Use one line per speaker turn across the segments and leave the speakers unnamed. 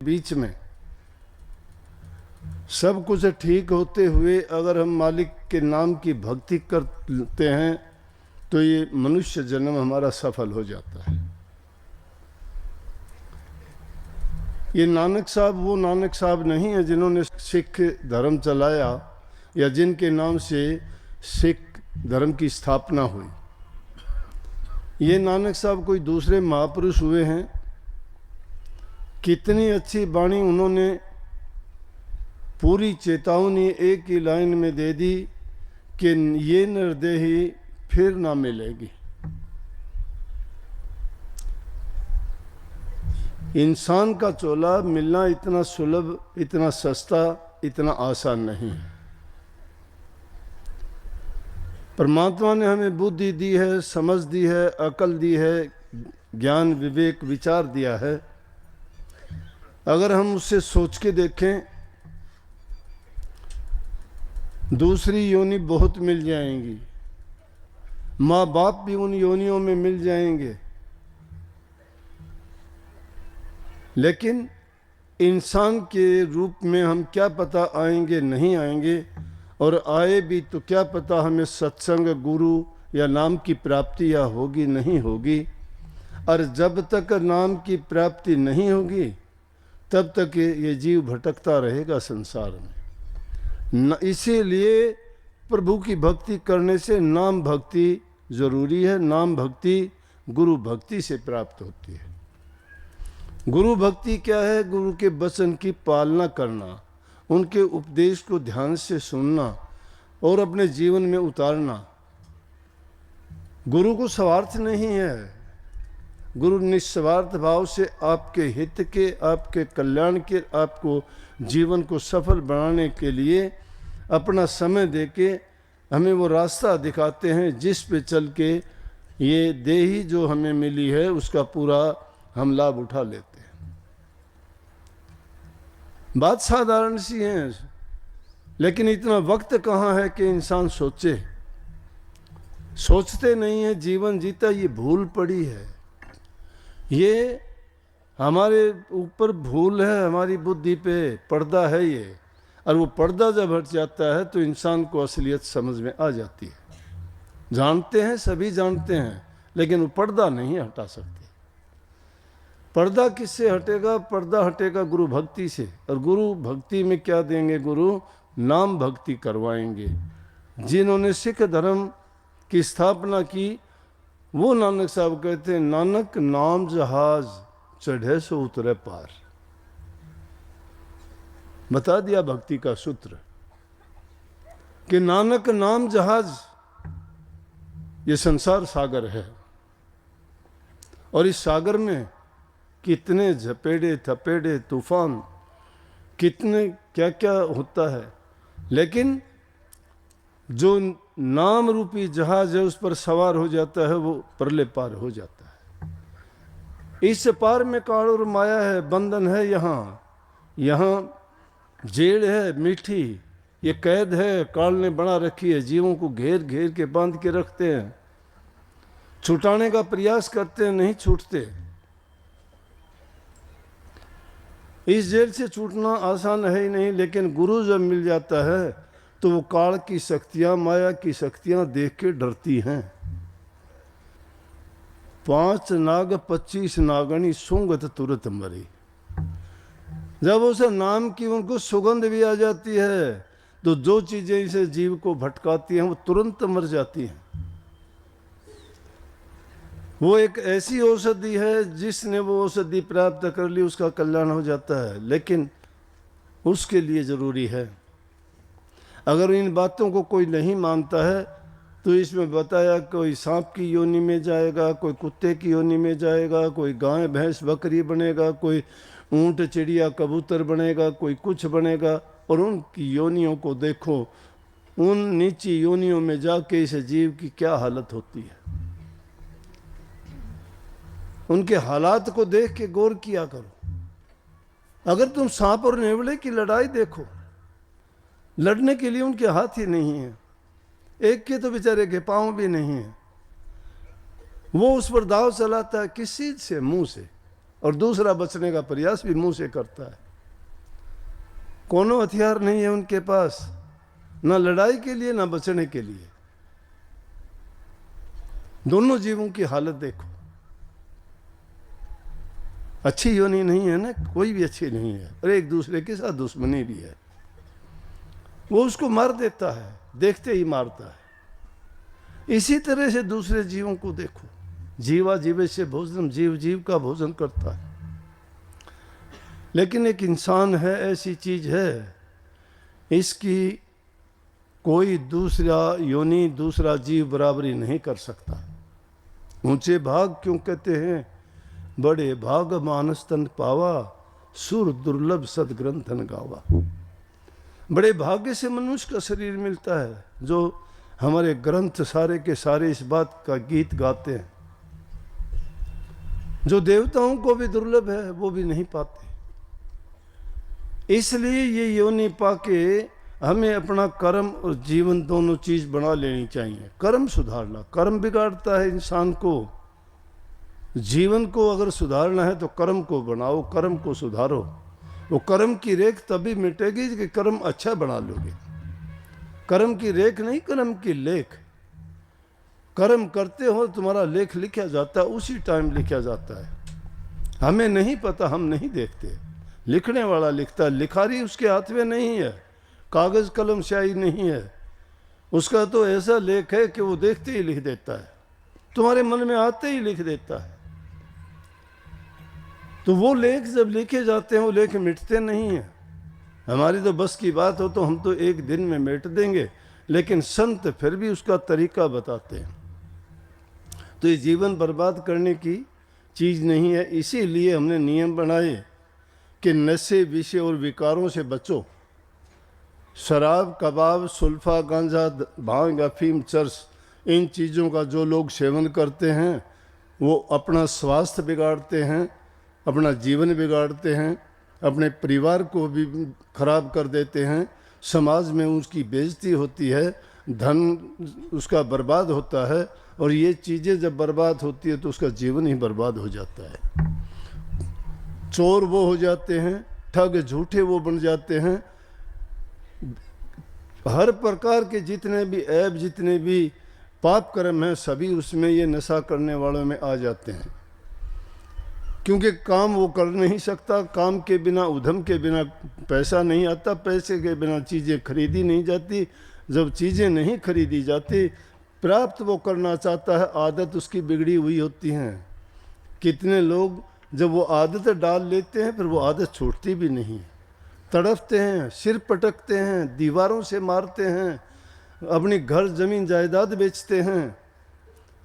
बीच में सब कुछ ठीक होते हुए अगर हम मालिक के नाम की भक्ति करते हैं तो ये मनुष्य जन्म हमारा सफल हो जाता है। ये नानक साहब वो नानक साहब नहीं है जिन्होंने सिख धर्म चलाया या जिनके नाम से सिख धर्म की स्थापना हुई। ये नानक साहब कोई दूसरे महापुरुष हुए हैं। कितनी अच्छी वाणी उन्होंने पूरी चेतावनी एक ही लाइन में दे दी कि ये निर्देही फिर ना मिलेगी। इंसान का चोला मिलना इतना सुलभ, इतना सस्ता, इतना आसान नहीं है। परमात्मा ने हमें बुद्धि दी है, समझ दी है, अकल दी है, ज्ञान विवेक विचार दिया है। अगर हम उससे सोच के देखें, दूसरी योनि बहुत मिल जाएंगी, माँ बाप भी उन योनियों में मिल जाएंगे, लेकिन इंसान के रूप में हम क्या पता आएंगे नहीं आएंगे, और आए भी तो क्या पता हमें सत्संग, गुरु या नाम की प्राप्ति या होगी नहीं होगी। और जब तक नाम की प्राप्ति नहीं होगी तब तक ये जीव भटकता रहेगा संसार में। इसीलिए प्रभु की भक्ति करने से नाम भक्ति जरूरी है। नाम भक्ति गुरु भक्ति से प्राप्त होती है। गुरु भक्ति क्या है? गुरु के वचन की पालना करना, उनके उपदेश को ध्यान से सुनना और अपने जीवन में उतारना। गुरु को स्वार्थ नहीं है। गुरु निस्वार्थ भाव से आपके हित के, आपके कल्याण के, आपको जीवन को सफल बनाने के लिए अपना समय देके हमें वो रास्ता दिखाते हैं जिस पे चल के ये देही जो हमें मिली है उसका पूरा हम लाभ उठा लेते हैं। बात साधारण सी है, लेकिन इतना वक्त कहाँ है कि इंसान सोचे। सोचते नहीं है, जीवन जीता ये भूल पड़ी है। ये हमारे ऊपर भूल है, हमारी बुद्धि पे पर्दा है ये। और वो पर्दा जब हट जाता है तो इंसान को असलियत समझ में आ जाती है। जानते हैं, सभी जानते हैं, लेकिन वो पर्दा नहीं हटा सकते। पर्दा किससे हटेगा? पर्दा हटेगा गुरु भक्ति से। और गुरु भक्ति में क्या देंगे? गुरु नाम भक्ति करवाएंगे। जिन्होंने सिख धर्म की स्थापना की वो नानक साहब कहते हैं, नानक नाम जहाज चढ़े सो उतरे पार। बता दिया भक्ति का सूत्र कि नानक नाम जहाज, ये संसार सागर है और इस सागर में कितने झपेड़े थपेड़े तूफान, कितने क्या क्या होता है, लेकिन जो नाम रूपी जहाज है उस पर सवार हो जाता है वो परले पार हो जाता है। इस पार में काल और माया है, बंधन है, यहाँ जेल है मीठी, ये कैद है काल ने बना रखी है। जीवों को घेर घेर के बांध के रखते हैं, छुटाने का प्रयास करते हैं, नहीं छूटते। इस जेल से छूटना आसान है ही नहीं, लेकिन गुरु जब मिल जाता है तो वो काल की शक्तियां, माया की शक्तियां देख के डरती हैं। 5 नाग 25 नागणी सुंगत तुरत मरी। जब उस नाम की उनको सुगंध भी आ जाती है तो जो चीजें इसे जीव को भटकाती हैं वो तुरंत मर जाती हैं। वो एक ऐसी औषधि है, जिसने वो औषधि प्राप्त कर ली उसका कल्याण हो जाता है, लेकिन उसके लिए जरूरी है। अगर इन बातों को कोई नहीं मानता है तो इसमें बताया कोई सांप की योनि में जाएगा, कोई कुत्ते की योनि में जाएगा, कोई गाय भैंस बकरी बनेगा, कोई ऊंट चिड़िया कबूतर बनेगा, कोई कुछ बनेगा। और उनकी योनियों को देखो, उन नीची योनियों में जाके इस जीव की क्या हालत होती है। उनके हालात को देख के गौर किया करो। अगर तुम सांप और नेवले की लड़ाई देखो, लड़ने के लिए उनके हाथ ही नहीं है, एक के तो बेचारे के पांव भी नहीं है। वो उस पर दाव चलाता है किस चीज से? मुंह से। और दूसरा बचने का प्रयास भी मुंह से करता है। कोनो हथियार नहीं है उनके पास, ना लड़ाई के लिए ना बचने के लिए। दोनों जीवों की हालत देखो, अच्छी योनि नहीं है ना, कोई भी अच्छी नहीं है, और एक दूसरे के साथ दुश्मनी भी है। वो उसको मार देता है, देखते ही मारता है। इसी तरह से दूसरे जीवों को देखो, जीवा जीवे से भोजन, जीव जीव का भोजन करता है। लेकिन एक इंसान है, ऐसी चीज है, इसकी कोई दूसरा योनि, दूसरा जीव बराबरी नहीं कर सकता। ऊंचे भाग क्यों कहते हैं? बड़े भाग मानस तन पावा, सुर दुर्लभ सदग्रंथन गावा। बड़े भाग्य से मनुष्य का शरीर मिलता है, जो हमारे ग्रंथ सारे के सारे इस बात का गीत गाते हैं। जो देवताओं को भी दुर्लभ है, वो भी नहीं पाते। इसलिए ये योनि पाके हमें अपना कर्म और जीवन दोनों चीज बना लेनी चाहिए। कर्म सुधारना, कर्म बिगाड़ता है इंसान को। जीवन को अगर सुधारना है तो कर्म को बनाओ, कर्म को सुधारो। वो कर्म की रेख तभी मिटेगी कि कर्म अच्छा बना लोगे। कर्म की रेख नहीं, कर्म की लेख। कर्म करते हो तुम्हारा लेख लिखा जाता है, उसी टाइम लिखा जाता है। हमें नहीं पता, हम नहीं देखते, लिखने वाला लिखता है। लिखारी उसके हाथ में नहीं है, कागज कलम स्याही नहीं है, उसका तो ऐसा लेख है कि वो देखते ही लिख देता है, तुम्हारे मन में आते ही लिख देता है। तो वो लेख जब लिखे जाते हैं, वो लेख मिटते नहीं हैं। हमारी तो बस की बात हो तो हम तो एक दिन में मिट देंगे, लेकिन संत फिर भी उसका तरीका बताते हैं। तो ये जीवन बर्बाद करने की चीज नहीं है। इसीलिए हमने नियम बनाए कि नशे, विषय और विकारों से बचो। शराब, कबाब, सुल्फा, गांजा, भांग, अफीम, चरस, इन चीज़ों का जो लोग सेवन करते हैं वो अपना स्वास्थ्य बिगाड़ते हैं, अपना जीवन बिगाड़ते हैं, अपने परिवार को भी खराब कर देते हैं, समाज में उसकी बेइज्जती होती है, धन उसका बर्बाद होता है। और ये चीज़ें जब बर्बाद होती है तो उसका जीवन ही बर्बाद हो जाता है। चोर वो हो जाते हैं, ठग झूठे वो बन जाते हैं। हर प्रकार के जितने भी ऐब, जितने भी पाप कर्म हैं, सभी उसमें ये नशा करने वालों में आ जाते हैं। क्योंकि काम वो कर नहीं सकता, काम के बिना, उद्यम के बिना पैसा नहीं आता, पैसे के बिना चीज़ें खरीदी नहीं जाती। जब चीज़ें नहीं खरीदी जाती, प्राप्त वो करना चाहता है, आदत उसकी बिगड़ी हुई होती हैं। कितने लोग जब वो आदत डाल लेते हैं फिर वो आदत छूटती भी नहीं, तड़फते हैं, सिर पटकते हैं, दीवारों से मारते हैं, अपनी घर जमीन जायदाद बेचते हैं।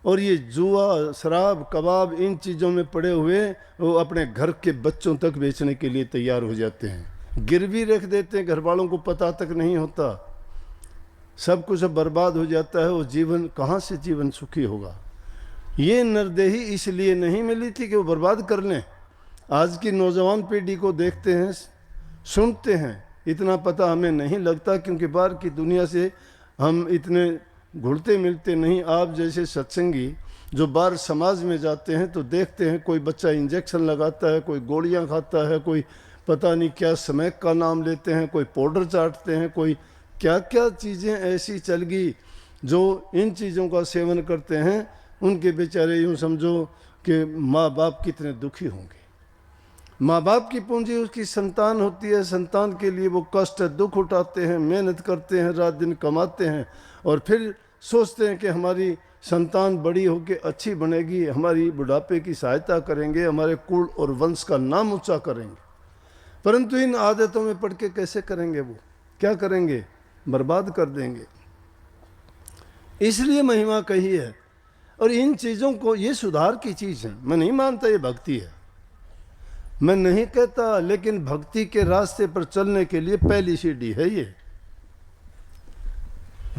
और ये जुआ, शराब, कबाब, इन चीज़ों में पड़े हुए वो अपने घर के बच्चों तक बेचने के लिए तैयार हो जाते हैं, गिरवी रख देते हैं, घर वालों को पता तक नहीं होता, सब कुछ बर्बाद हो जाता है। वो जीवन कहाँ से जीवन सुखी होगा? ये नरदेही इसलिए नहीं मिली थी कि वो बर्बाद कर लें। आज की नौजवान पीढ़ी को देखते हैं, सुनते हैं, इतना पता हमें नहीं लगता, क्योंकि बाहर की दुनिया से हम इतने घुलते मिलते नहीं। आप जैसे सत्संगी जो बाहर समाज में जाते हैं तो देखते हैं, कोई बच्चा इंजेक्शन लगाता है, कोई गोलियां खाता है, कोई पता नहीं क्या स्मैक का नाम लेते हैं, कोई पाउडर चाटते हैं, कोई क्या क्या चीज़ें ऐसी चल गई। जो इन चीज़ों का सेवन करते हैं उनके बेचारे यूँ समझो कि माँ बाप कितने दुखी होंगे। माँ बाप की पूंजी उसकी संतान होती है, संतान के लिए वो कष्ट दुख उठाते हैं, मेहनत करते हैं, रात दिन कमाते हैं, और फिर सोचते हैं कि हमारी संतान बड़ी होकर अच्छी बनेगी, हमारी बुढ़ापे की सहायता करेंगे, हमारे कुल और वंश का नाम ऊंचा करेंगे। परंतु इन आदतों में पड़ के कैसे करेंगे? वो क्या करेंगे? बर्बाद कर देंगे। इसलिए महिमा कही है। और इन चीज़ों को, ये सुधार की चीज़ है। मैं नहीं मानता ये भक्ति है, मैं नहीं कहता, लेकिन भक्ति के रास्ते पर चलने के लिए पहली सीढ़ी है ये।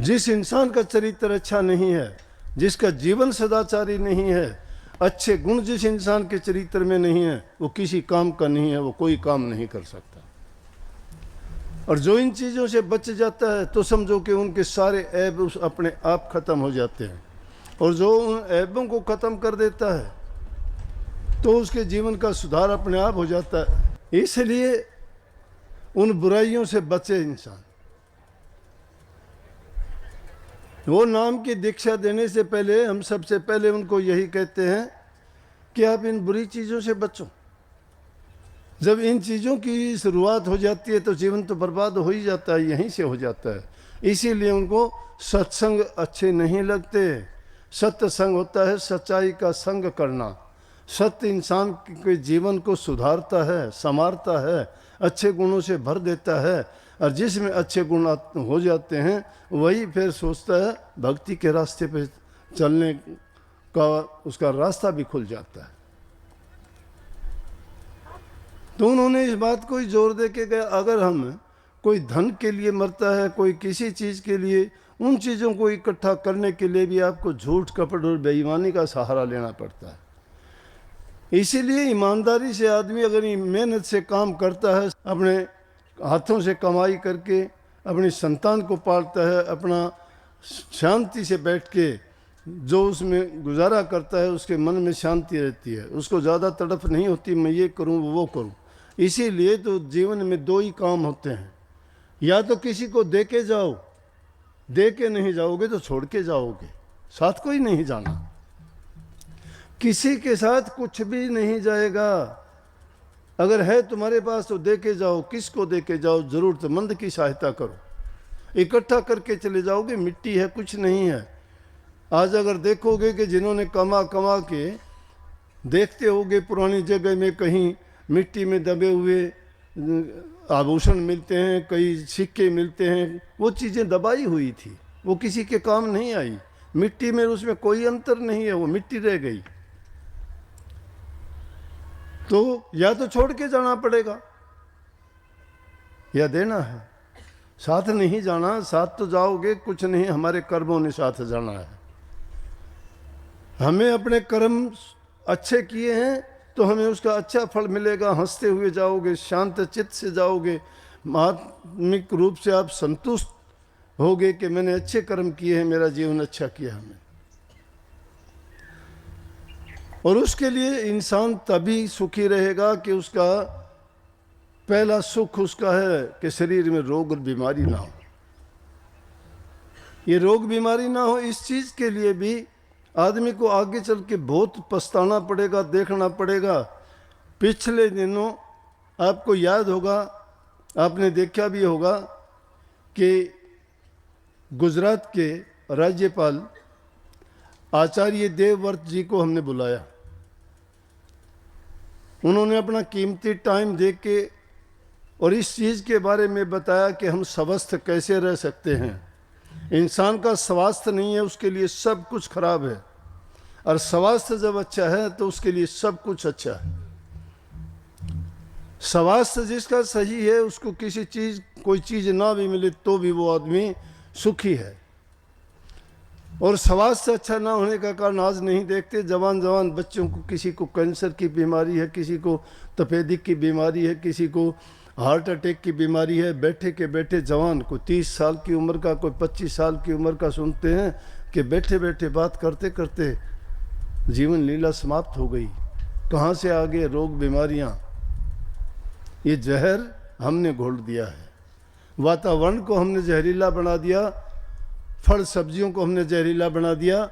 जिस इंसान का चरित्र अच्छा नहीं है, जिसका जीवन सदाचारी नहीं है, अच्छे गुण जिस इंसान के चरित्र में नहीं है, वो किसी काम का नहीं है, वो कोई काम नहीं कर सकता। और जो इन चीज़ों से बच जाता है तो समझो कि उनके सारे ऐब उस अपने आप खत्म हो जाते हैं। और जो उन ऐबों को खत्म कर देता है, तो उसके जीवन का सुधार अपने आप हो जाता है। इसलिए उन बुराइयों से बचे इंसान। वो नाम की दीक्षा देने से पहले हम सबसे पहले उनको यही कहते हैं कि आप इन बुरी चीज़ों से बचो। जब इन चीज़ों की शुरुआत हो जाती है तो जीवन तो बर्बाद हो ही जाता है, यहीं से हो जाता है। इसीलिए उनको सत्संग अच्छे नहीं लगते। सत्संग होता है सच्चाई का संग करना। सत्य इंसान के जीवन को सुधारता है, संवारता है, अच्छे गुणों से भर देता है, और जिसमें अच्छे गुण हो जाते हैं वही फिर सोचता है भक्ति के रास्ते पे चलने का, उसका रास्ता भी खुल जाता है। तो उन्होंने इस बात को ही जोर दे के गया, अगर हम कोई धन के लिए मरता है, कोई किसी चीज़ के लिए, उन चीज़ों को इकट्ठा करने के लिए भी आपको झूठ, कपट और बेईमानी का सहारा लेना पड़ता है। इसीलिए ईमानदारी से आदमी अगर मेहनत से काम करता है, अपने हाथों से कमाई करके अपनी संतान को पालता है, अपना शांति से बैठ के जो उसमें गुजारा करता है, उसके मन में शांति रहती है, उसको ज़्यादा तड़फ नहीं होती मैं ये करूं वो करूं। इसीलिए तो जीवन में दो ही काम होते हैं, या तो किसी को दे के जाओ, दे के नहीं जाओगे तो छोड़ के जाओगे, साथ कोई नहीं जाना, किसी के साथ कुछ भी नहीं जाएगा। अगर है तुम्हारे पास तो दे के जाओ, किसको दे के जाओ, ज़रूरतमंद की सहायता करो, इकट्ठा करके चले जाओगे, मिट्टी है कुछ नहीं है। आज अगर देखोगे कि जिन्होंने कमा कमा के, देखते होगे पुरानी जगह में कहीं मिट्टी में दबे हुए आभूषण मिलते हैं, कई सिक्के मिलते हैं, वो चीज़ें दबाई हुई थी, वो किसी के काम नहीं आई, मिट्टी में उसमें कोई अंतर नहीं है, वो मिट्टी रह गई। तो या तो छोड़ के जाना पड़ेगा या देना है, साथ नहीं जाना। साथ तो जाओगे कुछ नहीं, हमारे कर्मों ने साथ जाना है। हमें अपने कर्म अच्छे किए हैं तो हमें उसका अच्छा फल मिलेगा, हंसते हुए जाओगे, शांत चित्त से जाओगे, आत्मिक रूप से आप संतुष्ट होगे कि मैंने अच्छे कर्म किए हैं, मेरा जीवन अच्छा किया हमें। और उसके लिए इंसान तभी सुखी रहेगा कि उसका पहला सुख उसका है कि शरीर में रोग और बीमारी ना हो। ये रोग बीमारी ना हो, इस चीज़ के लिए भी आदमी को आगे चल के बहुत पछताना पड़ेगा, देखना पड़ेगा। पिछले दिनों आपको याद होगा, आपने देखा भी होगा कि गुजरात के राज्यपाल आचार्य देवव्रत जी को हमने बुलाया। उन्होंने अपना कीमती टाइम दे के और इस चीज़ के बारे में बताया कि हम स्वस्थ कैसे रह सकते हैं। इंसान का स्वास्थ्य नहीं है, उसके लिए सब कुछ खराब है, और स्वास्थ्य जब अच्छा है तो उसके लिए सब कुछ अच्छा है। स्वास्थ्य जिसका सही है उसको किसी चीज़, कोई चीज़ ना भी मिले तो भी वो आदमी सुखी है। और स्वास्थ्य अच्छा ना होने का कारण आज नहीं देखते, जवान जवान बच्चों को, किसी को कैंसर की बीमारी है, किसी को तपेदिक की बीमारी है, किसी को हार्ट अटैक की बीमारी है। बैठे के बैठे जवान, कोई 30 साल की उम्र का, कोई 25 साल की उम्र का, सुनते हैं कि बैठे बैठे बात करते करते जीवन लीला समाप्त हो गई। कहाँ से आ गए रोग बीमारियाँ? ये जहर हमने घोल दिया है, वातावरण को हमने जहरीला बना दिया, फल सब्जियों को हमने जहरीला बना दिया,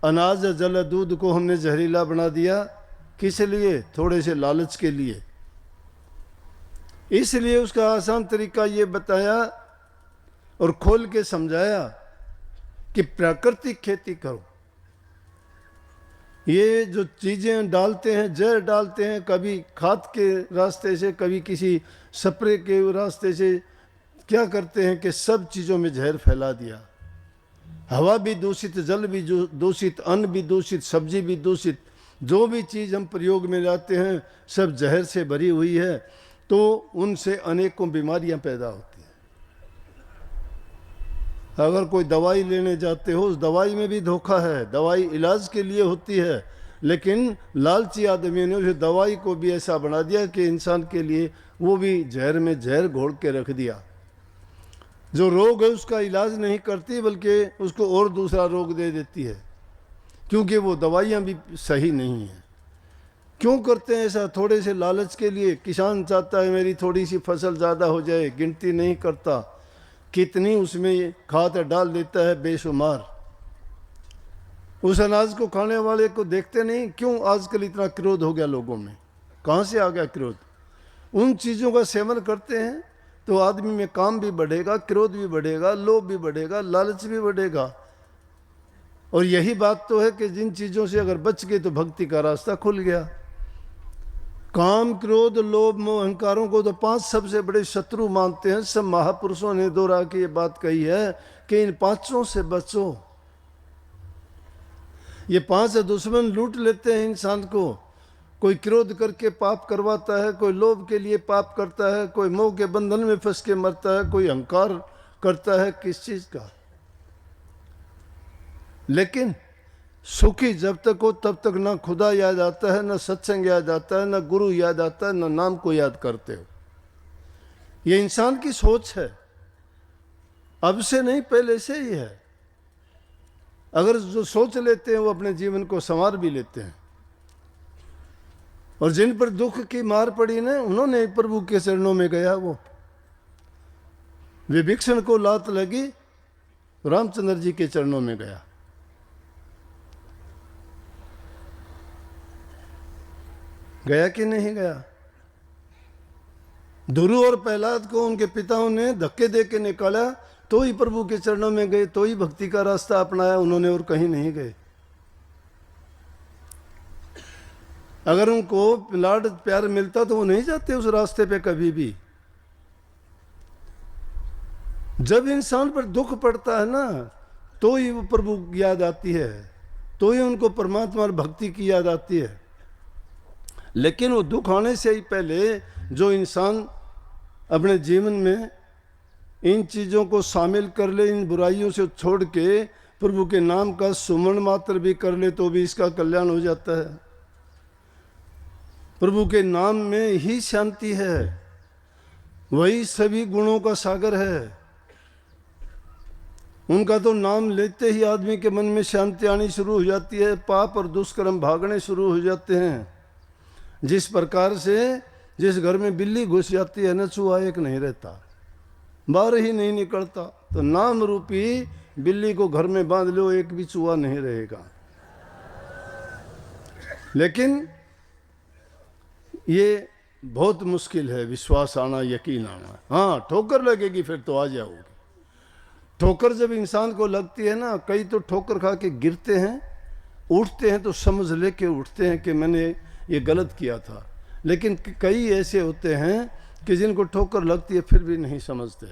अनाज जल दूध को हमने जहरीला बना दिया। किस लिए? थोड़े से लालच के लिए। इसलिए उसका आसान तरीका ये बताया और खोल के समझाया कि प्राकृतिक खेती करो। ये जो चीज़ें डालते हैं, जहर डालते हैं, कभी खाद के रास्ते से, कभी किसी स्प्रे के रास्ते से, क्या करते हैं कि सब चीज़ों में जहर फैला दिया। हवा भी दूषित, जल भी दूषित, अन्न भी दूषित, सब्जी भी दूषित, जो भी चीज़ हम प्रयोग में लाते हैं सब जहर से भरी हुई है, तो उनसे अनेकों बीमारियां पैदा होती हैं। अगर कोई दवाई लेने जाते हो, उस दवाई में भी धोखा है। दवाई इलाज के लिए होती है, लेकिन लालची आदमियों ने उस दवाई को भी ऐसा बना दिया कि इंसान के लिए वो भी जहर में जहर घोल के रख दिया। जो रोग है उसका इलाज नहीं करती, बल्कि उसको और दूसरा रोग दे देती है, क्योंकि वो दवाइयाँ भी सही नहीं हैं। क्यों करते हैं ऐसा? थोड़े से लालच के लिए। किसान चाहता है मेरी थोड़ी सी फसल ज़्यादा हो जाए, गिनती नहीं करता कितनी उसमें खाद डाल देता है बेशुमार। उस अनाज को खाने वाले को देखते नहीं। क्यों आजकल इतना क्रोध हो गया लोगों में? कहाँ से आ गया क्रोध? उन चीज़ों का सेवन करते हैं तो आदमी में काम भी बढ़ेगा, क्रोध भी बढ़ेगा, लोभ भी बढ़ेगा, लालच भी बढ़ेगा। और यही बात तो है कि जिन चीज़ों से अगर बच गए तो भक्ति का रास्ता खुल गया। काम, क्रोध, लोभ, मोह, अहंकारों को तो 5 सबसे बड़े शत्रु मानते हैं। सब महापुरुषों ने दोहरा के ये बात कही है कि इन 5 से बचो। ये 5 दुश्मन लूट लेते हैं इंसान को। कोई क्रोध करके पाप करवाता है, कोई लोभ के लिए पाप करता है, कोई मोह के बंधन में फंस के मरता है, कोई अहंकार करता है किस चीज का। लेकिन सुखी जब तक हो तब तक ना खुदा याद आता है, ना सत्संग याद आता है, ना गुरु याद आता है, ना नाम को याद करते हो। ये इंसान की सोच है, अब से नहीं पहले से ही है। अगर जो सोच लेते हैं वो अपने जीवन को संवार भी लेते हैं। और जिन पर दुख की मार पड़ी ना, उन्होंने प्रभु के चरणों में गया। वो विभीषण को लात लगी, रामचंद्र जी के चरणों में गया। गया कि नहीं गया? ध्रुव और प्रहलाद को उनके पिताओं ने धक्के दे के निकाला तो ही प्रभु के चरणों में गए, तो ही भक्ति का रास्ता अपनाया उन्होंने, और कहीं नहीं गए। अगर उनको लाड प्यार मिलता तो वो नहीं जाते उस रास्ते पे कभी भी। जब इंसान पर दुख पड़ता है ना, तो ही वो प्रभु की याद आती है, तो ही उनको परमात्मा और भक्ति की याद आती है। लेकिन वो दुख आने से ही पहले जो इंसान अपने जीवन में इन चीज़ों को शामिल कर ले, इन बुराइयों से छोड़ के प्रभु के नाम का सुमरण मात्र भी कर ले, तो भी इसका कल्याण हो जाता है। प्रभु के नाम में ही शांति है, वही सभी गुणों का सागर है। उनका तो नाम लेते ही आदमी के मन में शांति आनी शुरू हो जाती है, पाप और दुष्कर्म भागने शुरू हो जाते हैं। जिस प्रकार से जिस घर में बिल्ली घुस जाती है न, चूहा एक नहीं रहता, बाहर ही नहीं निकलता। तो नाम रूपी बिल्ली को घर में बांध लो, एक भी चूहा नहीं रहेगा। लेकिन ये बहुत मुश्किल है, विश्वास आना, यकीन आना। हाँ, ठोकर लगेगी फिर तो आ जाओगे। ठोकर जब इंसान को लगती है ना, कई तो ठोकर खा के गिरते हैं, उठते हैं तो समझ लेके उठते हैं कि मैंने ये गलत किया था। लेकिन कई ऐसे होते हैं कि जिनको ठोकर लगती है फिर भी नहीं समझते।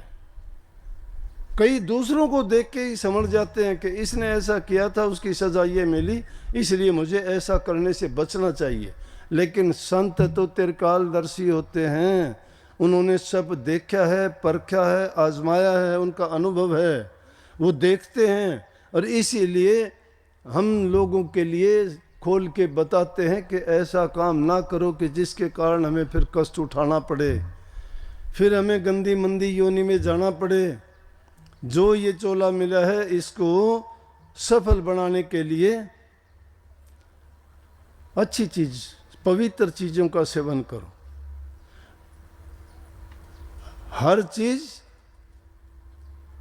कई दूसरों को देख के ही समझ जाते हैं कि इसने ऐसा किया था, उसकी सजा ये मिली, इसलिए मुझे ऐसा करने से बचना चाहिए। लेकिन संत तो त्रिकालदर्शी होते हैं, उन्होंने सब देखा है, परखा है, आजमाया है, उनका अनुभव है, वो देखते हैं। और इसीलिए हम लोगों के लिए खोल के बताते हैं कि ऐसा काम ना करो कि जिसके कारण हमें फिर कष्ट उठाना पड़े, फिर हमें गंदी मंदी योनि में जाना पड़े। जो ये चोला मिला है इसको सफल बनाने के लिए अच्छी चीज, पवित्र चीजों का सेवन करो। हर चीज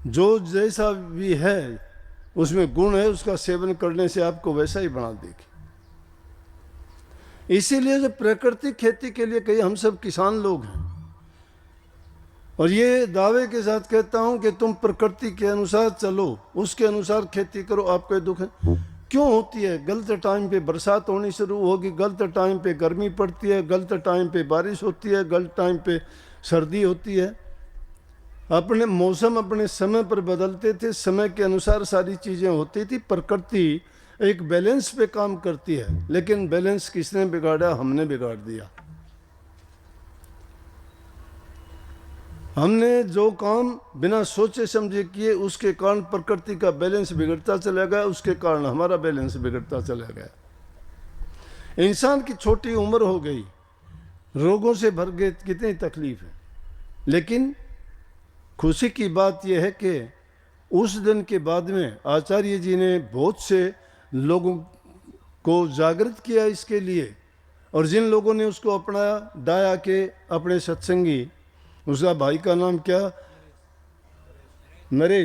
जो जैसा भी है उसमें गुण है, उसका सेवन करने से आपको वैसा ही बना देगी। इसीलिए जो प्राकृतिक खेती के लिए कई हम सब किसान लोग हैं, और ये दावे के साथ कहता हूं कि तुम प्रकृति के अनुसार चलो, उसके अनुसार खेती करो। आपको दुख है क्यों होती है? गलत टाइम पे बरसात होनी शुरू होगी, गलत टाइम पे गर्मी पड़ती है, गलत टाइम पे बारिश होती है, गलत टाइम पे सर्दी होती है। अपने मौसम अपने समय पर बदलते थे, समय के अनुसार सारी चीज़ें होती थी। प्रकृति एक बैलेंस पे काम करती है, लेकिन बैलेंस किसने बिगाड़ा? हमने बिगाड़ दिया। हमने जो काम बिना सोचे समझे किए, उसके कारण प्रकृति का बैलेंस बिगड़ता चला गया, उसके कारण हमारा बैलेंस बिगड़ता चला गया। इंसान की छोटी उम्र हो गई, रोगों से भर गए, कितनी तकलीफ है। लेकिन खुशी की बात यह है कि उस दिन के बाद में आचार्य जी ने बहुत से लोगों को जागृत किया इसके लिए, और जिन लोगों ने उसको अपनाया, डाया के अपने सत्संगी, उसका भाई का नाम क्या, नरेश।